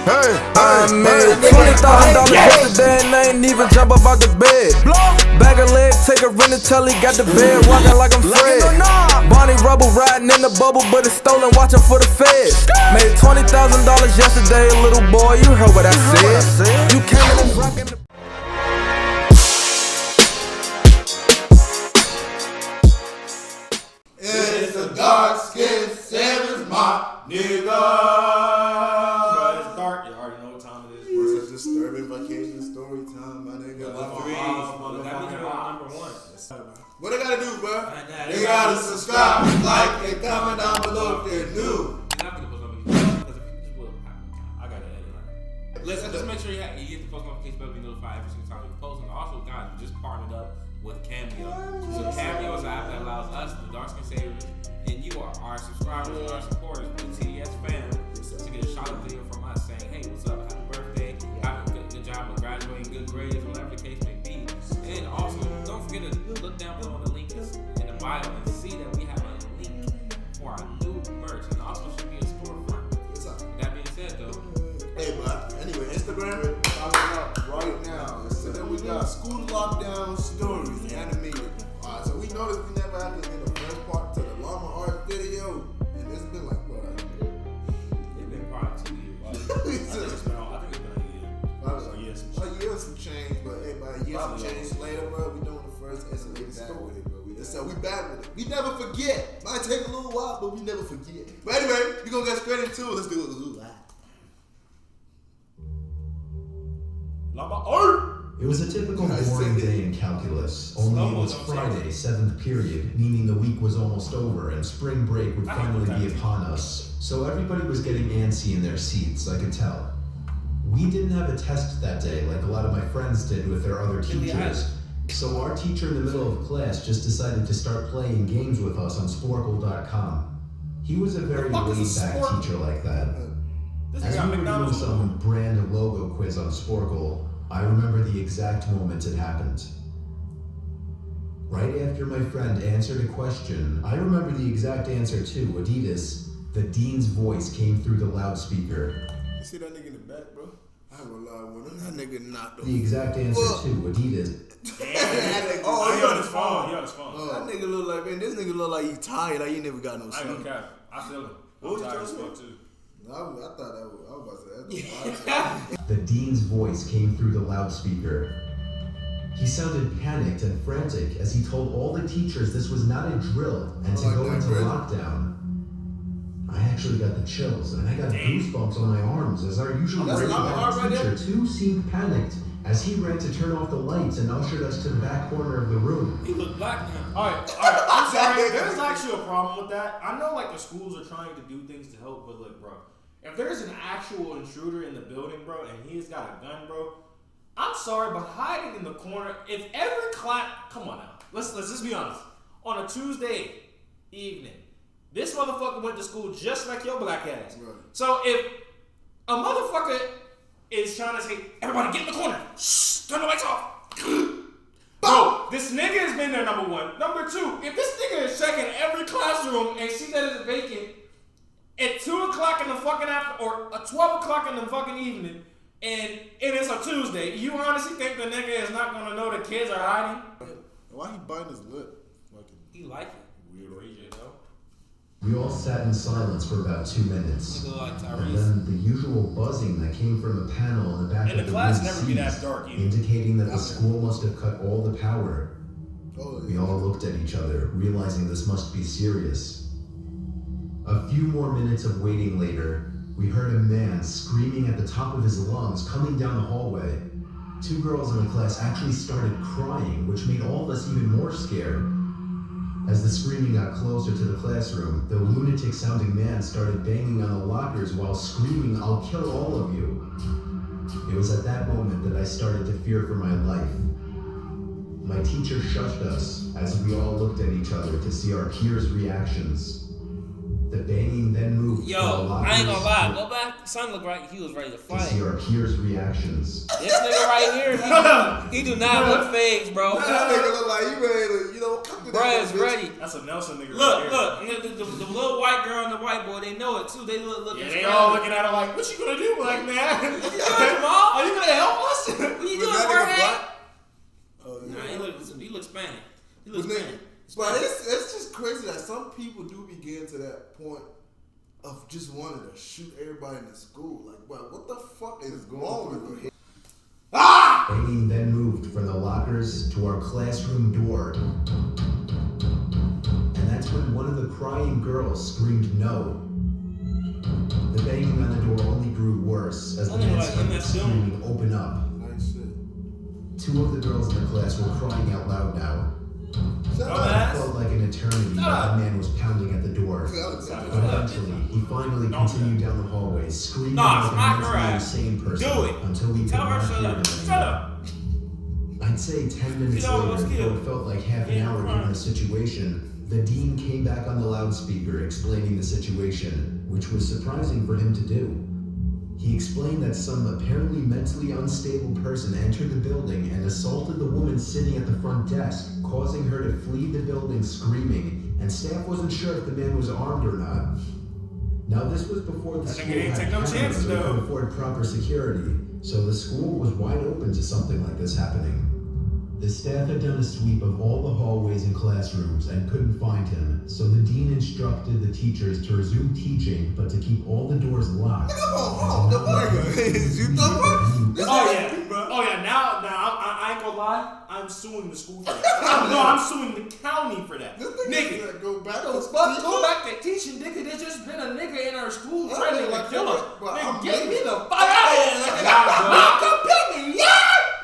I made $20,000 yesterday and I ain't even jump up out the bed. Bag a leg, take a rent until he got the bed, walking like I'm Fred. Bonnie Rubble riding in the bubble, but it's stolen, watching for the feds. Made $20,000 yesterday, little boy, you heard what I said. You came in and rockin' the It's a dark-skinned Simmons, my nigga. Bro, it's dark. You already know what time it is. It's a disturbing vacation story time, my nigga. That means you're number one. What they gotta do, bro? They gotta subscribe, like, and comment down below if they're new. I gotta edit it. Listen, just make sure you get the post notification bell to be notified every single time we post. And also, guys, we just partnered up with Cameo. So Cameo is an app that allows us, the Dark Skin Savers, and you are our subscribers and our supporters, the TDS fam, to get a shout out video from us saying, hey, what's up, happy birthday, have a good job of graduating, good grades, whatever the case may be. And also, don't forget to look down below the link in the bio and see that we have a link for our new merch, and also should be a storefront. That being said, though, Hey, but anyway, Instagram, follow up right now. So then we got school lockdown stories animated. Alright, so we noticed we never had to get the first part to the llama art video, and it's been like what? it's been probably 2 years. I think it's been a year. A year some change, but hey, by a year some change later, bro, we doing the first escalated story, bro. So we back with it. We never forget. Might take a little while, but we never forget. But anyway, we gonna get straight into it. Let's do it. Llama art! It was a typical boring day in calculus, only it was Friday, 7th period, meaning the week was almost over and spring break would finally be upon us. So everybody was getting antsy in their seats, I could tell. We didn't have a test that day like a lot of my friends did with their other teachers. So our teacher in the middle of class just decided to start playing games with us on Sporkle.com. He was a very laid-back teacher like that. As we were doing some brand logo quiz on Sporkle, I remember the exact moment it happened. Right after my friend answered a question, I remember the exact answer too, Adidas. The dean's voice came through the loudspeaker. You see that nigga in the back, bro? I have a lot with him. That nigga knocked The exact answer too, Adidas. Oh, he on his phone. That nigga look like, man, this nigga look like he tired. Like he never got no sleep. I ain't gonna cap. I feel it. What was you tired as trying fuck to too. I thought that was, I was about to say that's The dean's voice came through the loudspeaker. He sounded panicked and frantic as he told all the teachers this was not a drill and to go into lockdown. I actually got the chills and I got goosebumps on my arms as our usually regular teacher too seemed panicked as he ran to turn off the lights and ushered us to the back corner of the room. He looked black now. Alright, I'm sorry. There's actually a problem with that. I know like the schools are trying to do things to help, but look, bro, if there's an actual intruder in the building, bro, and he's got a gun, bro, I'm sorry, but hiding in the corner, if every class, come on now, let's just be honest. On a Tuesday evening, this motherfucker went to school just like your black ass. Right. So if a motherfucker is trying to say, everybody get in the corner, shh, turn the lights off. Bro, this nigga has been there, number one. Number two, if this nigga is checking every classroom and see that it's vacant at 2 o'clock in the fucking afternoon, or 12 o'clock in the fucking evening, and it is a Tuesday, you honestly think the nigga is not gonna know the kids are hiding? Why he biting his lip? He like it. Weird region, though. We all sat in silence for about 2 minutes. Nigga like And Tyrese. then the usual buzzing that came from a panel in the back And of the the class room never be that ceased, dark either. indicating that the school must have cut all the power. Oh, We all looked at each other, realizing this must be serious. A few more minutes of waiting later, we heard a man screaming at the top of his lungs coming down the hallway. 2 girls in the class actually started crying, which made all of us even more scared. As the screaming got closer to the classroom, the lunatic-sounding man started banging on the lockers while screaming, "I'll kill all of you." It was at that moment that I started to fear for my life. My teacher shushed us as we all looked at each other to see our peers' reactions. The banging then moved to the Yo, lockers I ain't gonna lie. Go back. Son looked like he was ready to to fight. see our peers' reactions. This nigga right here, he do not look phased, bro. That nigga look like you ready to, come to Bro that is bitch. ready. That's a Nelson nigga. Look, right look. And the little white girl and the white boy, they know it too. They look. Yeah, they all looking at her like, what you gonna do, black man? What you doing, Jamal? Are you gonna help us? What you Was doing, that nigga Jorge? black? Oh, Nah, he look Spanish. He But looks nigga, Spanish. but it's just crazy that some people do begin to that point of just wanting to shoot everybody in the school. Like, bro, what the fuck is wrong with you? Banging then moved from the lockers to our classroom door. And that's when one of the crying girls screamed no. The banging on the door only grew worse as the man started screaming, "Open up." Nice shit. Two of the girls in the class were crying out loud now. Shut It up. felt like an eternity while the man was pounding at the door. But eventually, he finally continued down the hallway, screaming Nah, like a smack her mentally ass. insane person Do it. until we Tell could her not shut hear up. him Shut anymore. up. I'd say 10 minutes Get over later, those though kids. it felt like half an Yeah, hour come given on. the situation, the dean came back on the loudspeaker explaining the situation, which was surprising for him to do. He explained that some apparently mentally unstable person entered the building and assaulted the woman sitting at the front desk, causing her to flee the building screaming, and staff wasn't sure if the man was armed or not. Now this was before the That school nigga didn't had take no cameras chances, or though. could afford proper security, so the school was wide open to something like this happening. The staff had done a sweep of all the hallways and classrooms and couldn't find him, so the dean instructed the teachers to resume teaching, but to keep all the doors locked. Come on, the nigga. Is you know what? Oh yeah, oh yeah. Now I ain't gonna lie. I'm suing the school for that. No, I'm suing the county for that. This Nigga, nigga go back to go back to teaching, nigga. There's just been a nigga in our school I threatening feel to like kill us. but I'm Nigga, get me blaming- the fuck out of here. Nah, bro. Come pick me, yeah.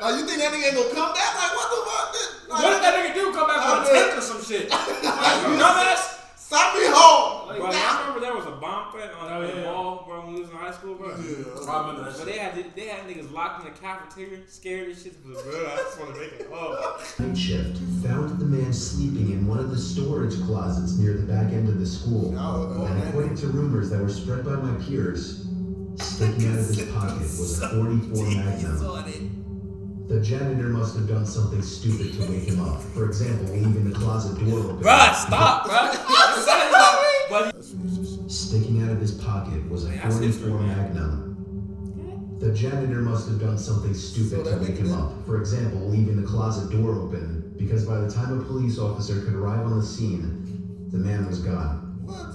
Like, you think that nigga ain't gonna come back? Like, what the fuck? Like, What if that nigga do come back with a tank or some shit? Dumbass. Stop me home. Bro, y'all remember there was a bomb threat on the wall, bro, when we was in high school, bro? Yeah. I remember that But they had niggas locked in the cafeteria, scared as shit. Bro, I just want to make it up. Night shift found the man sleeping in one of the storage closets near the back end of the school. And according to rumors that were spread by my peers, sticking out of his pocket was a 44 Magnum. The janitor must have done something stupid to wake him up. For example, leaving the closet door open. Bruh, stop, bruh. Sticking out of his pocket was a That's history, 44 man. Magnum. The janitor must have done something stupid to wake him up. For example, leaving the closet door open, because by the time a police officer could arrive on the scene, the man was gone. What?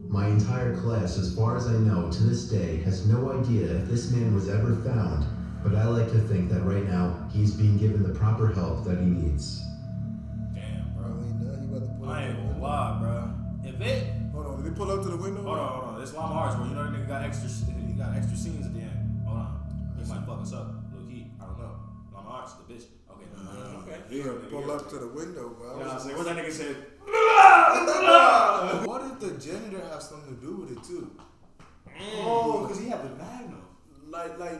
My entire class, as far as I know, to this day, has no idea if this man was ever found, but I like to think that right now, he's being given the proper help that he needs. Damn, bro. Bro, ain't done. You about to pull I up ain't to the gonna window? lie, bro. If it, Hold on, did they pull up to the window? hold on. It's Llama Arts, bro. You know that nigga got extra scenes at the end. Hold on. He might fuck us up. Look, I don't know. Llama Arts, the bitch. Okay, no. Okay. Yeah, pull up to the window, bro. You know what I'm saying? What that nigga said? What if the janitor has something to do with it too? Oh, because he had the Magnum.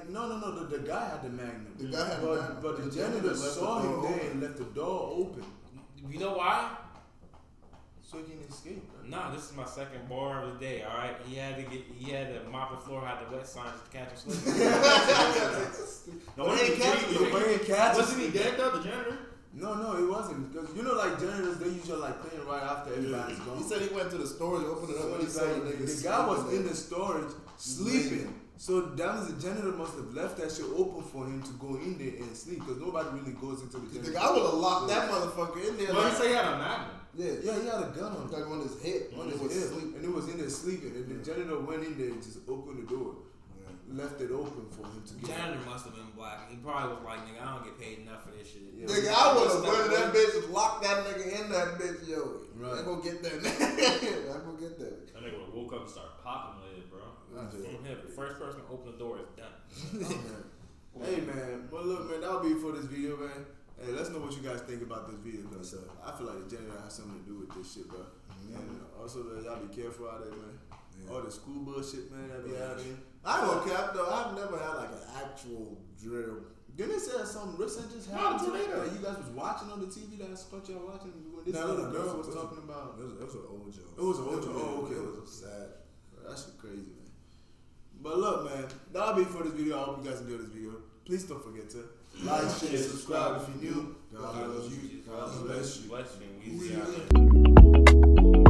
No. The guy had the Magnum. The guy had the but, Magnum. But the The janitor janitor left saw the him door there open. and left the door open, You know why? so he can escape. Right? Nah, this is my second bar of the day. All right, he had to mop the floor, had the wet signs to catch him sleeping. No, Burning cats. Wasn't he dead though, the janitor? No, it wasn't. Because like janitors, they usually like clean right after everybody's gone. He said he went to the storage, opened it up, and he So saw it's the like, nigga. the guy was sleeping in there. the storage sleeping. So that means the janitor must have left that shit open for him to go in there and sleep. Because nobody really goes into the janitor. Nigga, I would have locked that motherfucker in there. Well, he like, said he had a Magnum. Yeah, he had a gun on him. like on his head, on his Yeah, sleep. and it was in there sleeping. And the janitor went in there and just opened the door, left it open for him to get out. Janitor must have been black. He probably was like, nigga, I don't get paid enough for this shit. Yeah. Nigga, I would have burned that bitch and locked that nigga in that bitch, yo. Right. I go get that nigga. I go get that. That nigga would have woke up and started popping with it, bro. From here, the first person to open the door is done. Hey man, well look man, that'll be for this video, man. Hey, let's know what you guys think about this video, because I feel like the janitor has something to do with this shit, bro. And also, y'all be careful out there, man. All the school bullshit, man, that be out there. I don't cap though. I've never had like an actual drill Didn't it say something recent just No, happened tornado. that you guys was watching on the TV that I caught y'all watching when this No, other girl it was was talking about? It was an old joke. It was an old joke. Oh, okay. It was sad. That shit crazy, man. But look, man, that'll be for this video. I hope you guys enjoyed this video. Please don't forget to like, share, subscribe if you're new. God loves you. God bless you. Bless you.